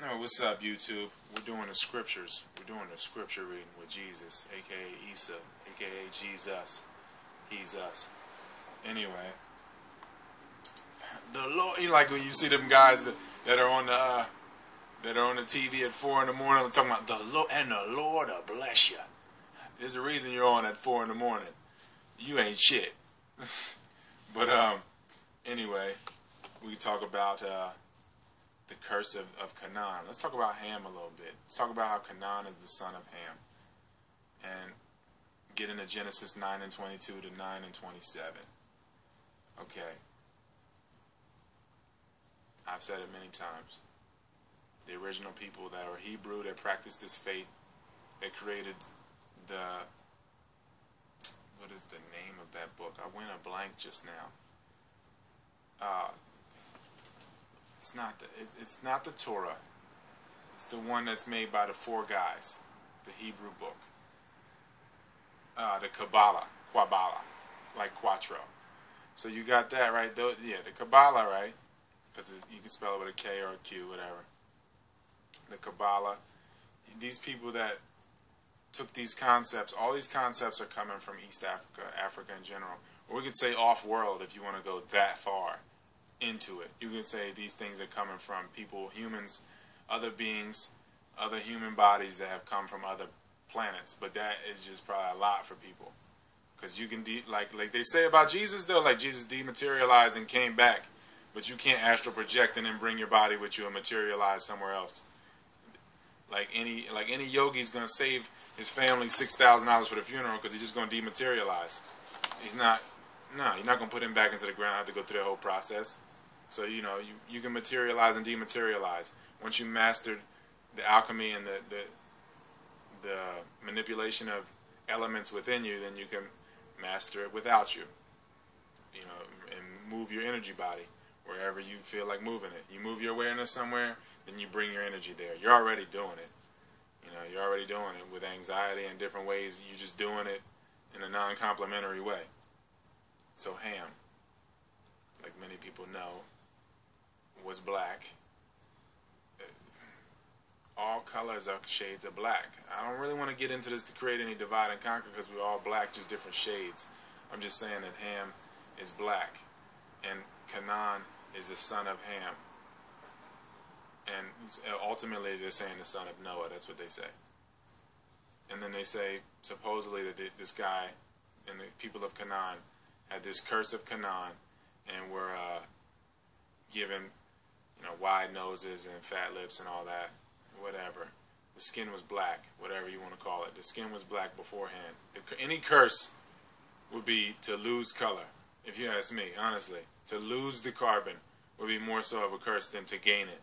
No, what's up, YouTube? We're doing the scriptures. We're doing the scripture reading with Jesus, aka Isa, aka Jesus. He's us. Anyway, the Lord. You like when you see them guys that are on the TV at 4 in the morning talking about the Lord and the Lord will bless you. There's a reason you're on at 4 in the morning. You ain't shit. But anyway, we talk about the curse of Canaan. Let's talk about Ham a little bit. Let's talk about how Canaan is the son of Ham. And get into Genesis 9 and 22 to 9 and 27. Okay. I've said it many times. The original people that are Hebrew, that practiced this faith, that created the... What is the name of that book? I went a blank just now. It's not the Torah. It's the one that's made by the 4 guys. The Hebrew book. The Kabbalah. Like Quattro. So you got that, right? Yeah, the Kabbalah, right? Because you can spell it with a K or a Q, whatever. The Kabbalah. These people that took these concepts, all these concepts are coming from East Africa, Africa in general. Or we could say off-world if you want to go that far into it. You can say these things are coming from people, humans, other beings, other human bodies that have come from other planets. But that is just probably a lot for people. Because you can, like they say about Jesus, though, like Jesus dematerialized and came back. But you can't astral project and then bring your body with you and materialize somewhere else. Like any yogi is going to save his family $6,000 for the funeral because he's just going to dematerialize. He's not. No, you're not going to put him back into the ground. Have to go through the whole process. So you know you can materialize and dematerialize. Once you mastered the alchemy and the manipulation of elements within you, then you can master it without you. You know, and move your energy body wherever you feel like moving it. You move your awareness somewhere, then you bring your energy there. You're already doing it. You know, you're already doing it with anxiety in different ways. You're just doing it in a non-complimentary way. So Ham, like many people know, was black. All colors are shades of black. I don't really want to get into this to create any divide and conquer because we're all black, just different shades. I'm just saying that Ham is black. And Canaan is the son of Ham. And ultimately they're saying the son of Noah. That's what they say. And then they say supposedly that this guy and the people of Canaan had this curse of Canaan and were given, you know, wide noses and fat lips and all that. Whatever. The skin was black, whatever you want to call it. The skin was black beforehand. Any curse would be to lose color, if you ask me, honestly. To lose the carbon would be more so of a curse than to gain it.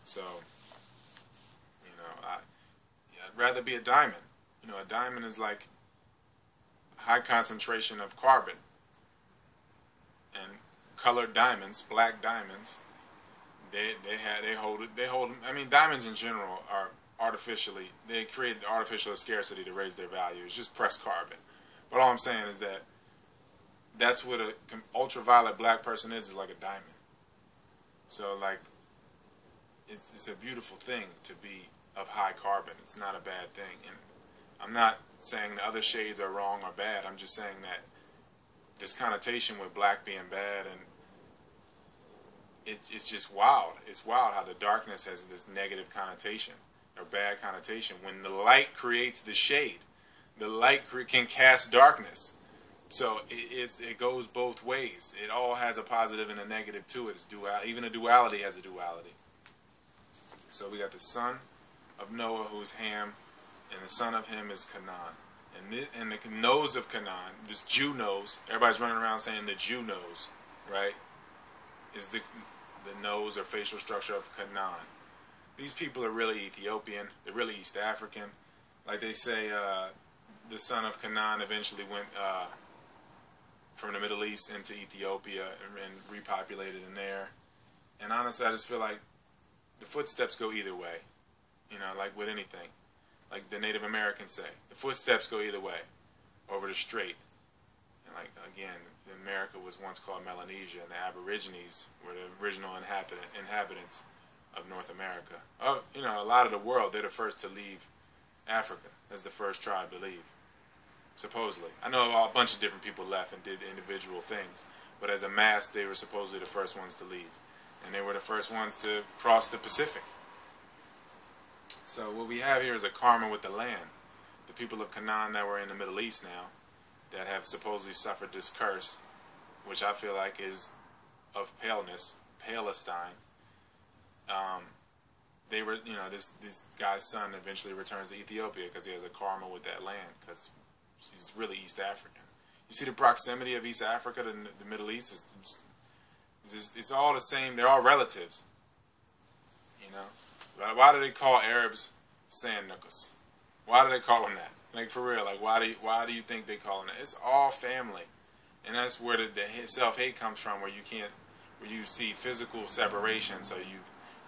So, you know, I'd rather be a diamond. You know, a diamond is like a high concentration of carbon. And colored diamonds, black diamonds, they hold. I mean, diamonds in general are artificially. They create artificial scarcity to raise their value. It's just pressed carbon. But all I'm saying is that that's what an ultraviolet black person is like a diamond. So like, it's a beautiful thing to be of high carbon. It's not a bad thing. And I'm not saying the other shades are wrong or bad. I'm just saying that this connotation with black being bad, and it's just wild. It's wild how the darkness has this negative connotation or bad connotation when the light creates the shade. The light can cast darkness. So it goes both ways. It all has a positive and a negative to it. It's even a duality has a duality. So we got the son of Noah, who is Ham, and the son of him is Canaan. And the nose of Canaan, this Jew nose, everybody's running around saying the Jew nose, right, is the nose or facial structure of Canaan. These people are really Ethiopian. They're really East African. Like they say, the son of Canaan eventually went from the Middle East into Ethiopia and repopulated in there. And honestly, I just feel like the footsteps go either way. You know, like with anything. Like the Native Americans say, the footsteps go either way, over the strait. And like, again, America was once called Melanesia, and the Aborigines were the original inhabitants of North America. You know, a lot of the world, they're the first to leave Africa as the first tribe to leave, supposedly. I know a bunch of different people left and did individual things, but as a mass, they were supposedly the first ones to leave. And they were the first ones to cross the Pacific. So what we have here is a karma with the land. The people of Canaan that were in the Middle East now, that have supposedly suffered this curse, which I feel like is of paleness, Palestine. They were, you know, this guy's son eventually returns to Ethiopia because he has a karma with that land, because he's really East African. You see the proximity of East Africa to the Middle East, it's all the same. They're all relatives, you know. Why do they call Arabs sand knuckles? Why do they call them that? Like, for real, like, why do you think they call them that? It's all family. And that's where the self-hate comes from, where you see physical separation, so you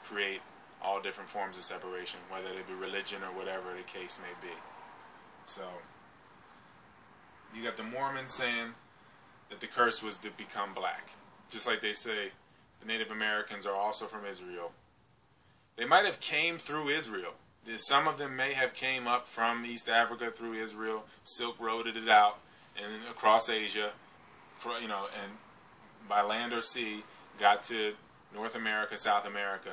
create all different forms of separation, whether it be religion or whatever the case may be. So, you got the Mormons saying that the curse was to become black. Just like they say the Native Americans are also from Israel. They might have came through Israel. Some of them may have came up from East Africa through Israel, Silk Roaded it out, and across Asia, you know, and by land or sea, got to North America, South America,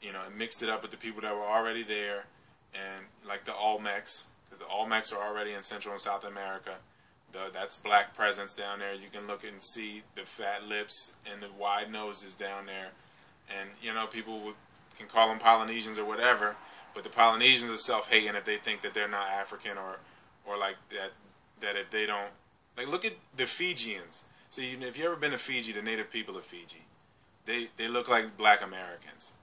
you know, and mixed it up with the people that were already there, and like the Olmecs, because the Olmecs are already in Central and South America. That's black presence down there. You can look and see the fat lips and the wide noses down there, and you know, people can call them Polynesians or whatever, but the Polynesians are self-hating if they think that they're not African, or like that if they don't, like, look at the Fijians. See, if you ever been to Fiji, the native people of Fiji, they look like black Americans.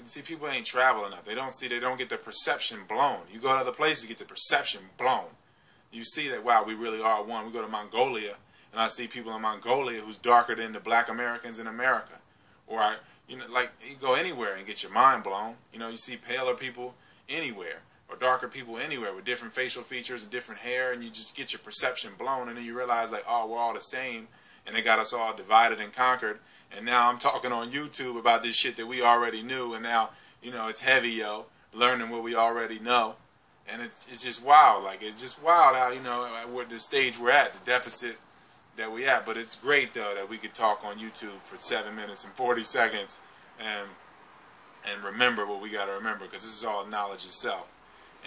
See, people ain't travel enough. They don't get the perception blown. You go to other places, you get the perception blown. You see that, wow, we really are one. We go to Mongolia, and I see people in Mongolia who's darker than the black Americans in America. Or you know, like, you go anywhere and get your mind blown. You know, you see paler people anywhere, or darker people anywhere with different facial features and different hair, and you just get your perception blown, and then you realize, like, oh, we're all the same, and they got us all divided and conquered. And now I'm talking on YouTube about this shit that we already knew, and now, you know, it's heavy, yo, learning what we already know. And it's just wild. Like, it's just wild how, you know, what the stage we're at, the deficit that we at. But it's great, though, that we could talk on YouTube for 7 minutes and 40 seconds and remember what we got to remember, because this is all knowledge itself.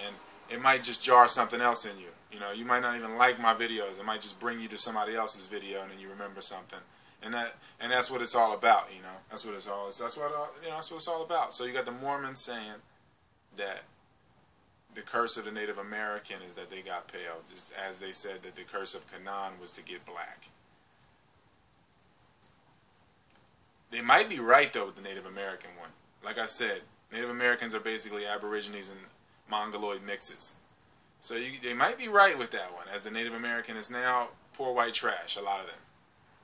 And it might just jar something else in you. You know, you might not even like my videos. It might just bring you to somebody else's video, and then you remember something. And that's what it's all about, you know. That's what it's all about. So you got the Mormons saying that the curse of the Native American is that they got pale, just as they said that the curse of Canaan was to get black. They might be right, though, with the Native American one. Like I said, Native Americans are basically Aborigines and Mongoloid mixes. So they might be right with that one, as the Native American is now poor white trash, a lot of them.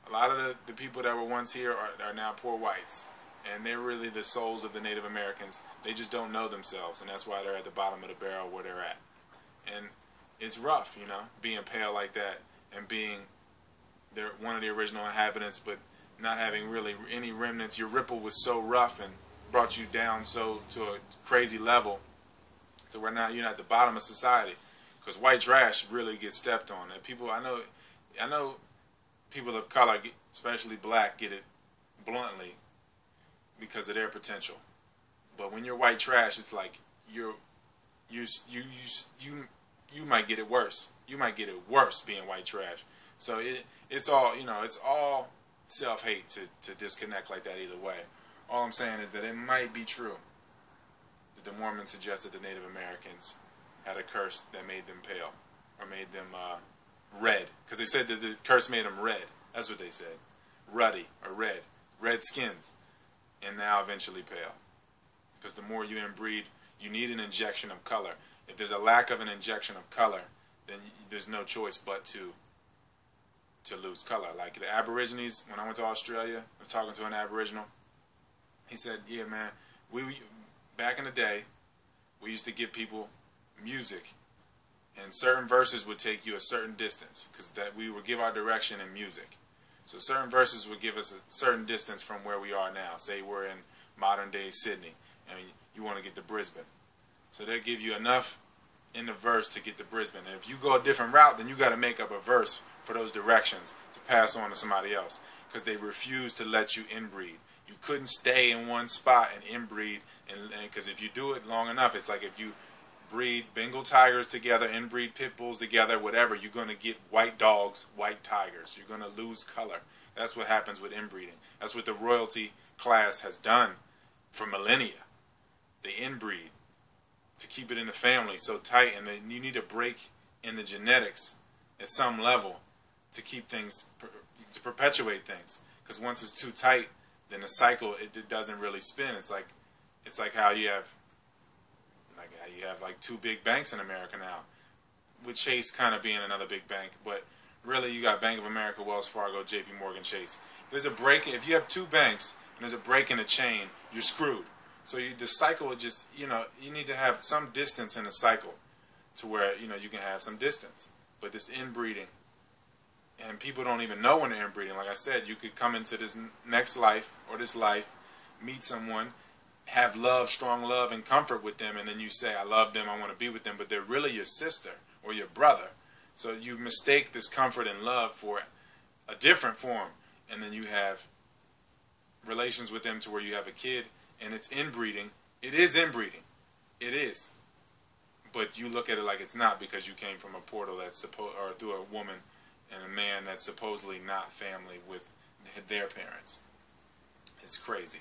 A lot of the people that were once here are now poor whites. And they're really the souls of the Native Americans. They just don't know themselves, and that's why they're at the bottom of the barrel where they're at. And it's rough, you know, being pale like that, and being one of the original inhabitants, but not having really any remnants. Your ripple was so rough and brought you down so to a crazy level, to where now you're at the bottom of society, because white trash really gets stepped on. And people, I know, people of color, especially black, get it bluntly, because of their potential. But when you're white trash, it's like you might get it worse. You might get it worse being white trash. So it's all, you know, it's all self-hate to disconnect like that either way. All I'm saying is that it might be true that the Mormons suggested the Native Americans had a curse that made them pale, or made them red, because they said that the curse made them red. That's what they said, ruddy or red skins. And now eventually pale. Because the more you inbreed, you need an injection of color. If there's a lack of an injection of color, then there's no choice but to lose color. Like the Aborigines, when I went to Australia, I was talking to an Aboriginal. He said, yeah, man, back in the day, we used to give people music, and certain verses would take you a certain distance, because that we would give our direction in music. So certain verses would give us a certain distance from where we are now. Say we're in modern day Sydney, and you want to get to Brisbane. So they'll give you enough in the verse to get to Brisbane. And if you go a different route, then you got to make up a verse for those directions to pass on to somebody else, because they refuse to let you inbreed. You couldn't stay in one spot and inbreed, and because if you do it long enough, it's like if you breed Bengal tigers together, inbreed pit bulls together, whatever, you're going to get white dogs, white tigers. You're going to lose color. That's what happens with inbreeding. That's what the royalty class has done for millennia. They inbreed to keep it in the family so tight, and then you need to break in the genetics at some level to keep things, to perpetuate things. Because once it's too tight, then the cycle, it doesn't really spin. It's like how you have like two big banks in America now, with Chase kind of being another big bank, but really you got Bank of America, Wells Fargo, JP Morgan Chase. There's a break. If you have two banks and there's a break in the chain, you're screwed. So the cycle just, you need to have some distance in the cycle to where, you can have some distance. But this inbreeding, and people don't even know when they're inbreeding. Like I said, you could come into this next life or this life, meet someone, have love, strong love and comfort with them, and then you say, I love them, I want to be with them, but they're really your sister or your brother. So you mistake this comfort and love for a different form, and then you have relations with them to where you have a kid, and it's inbreeding. It is inbreeding. It is. But you look at it like it's not, because you came from a portal that's or through a woman and a man that's supposedly not family with their parents. It's crazy.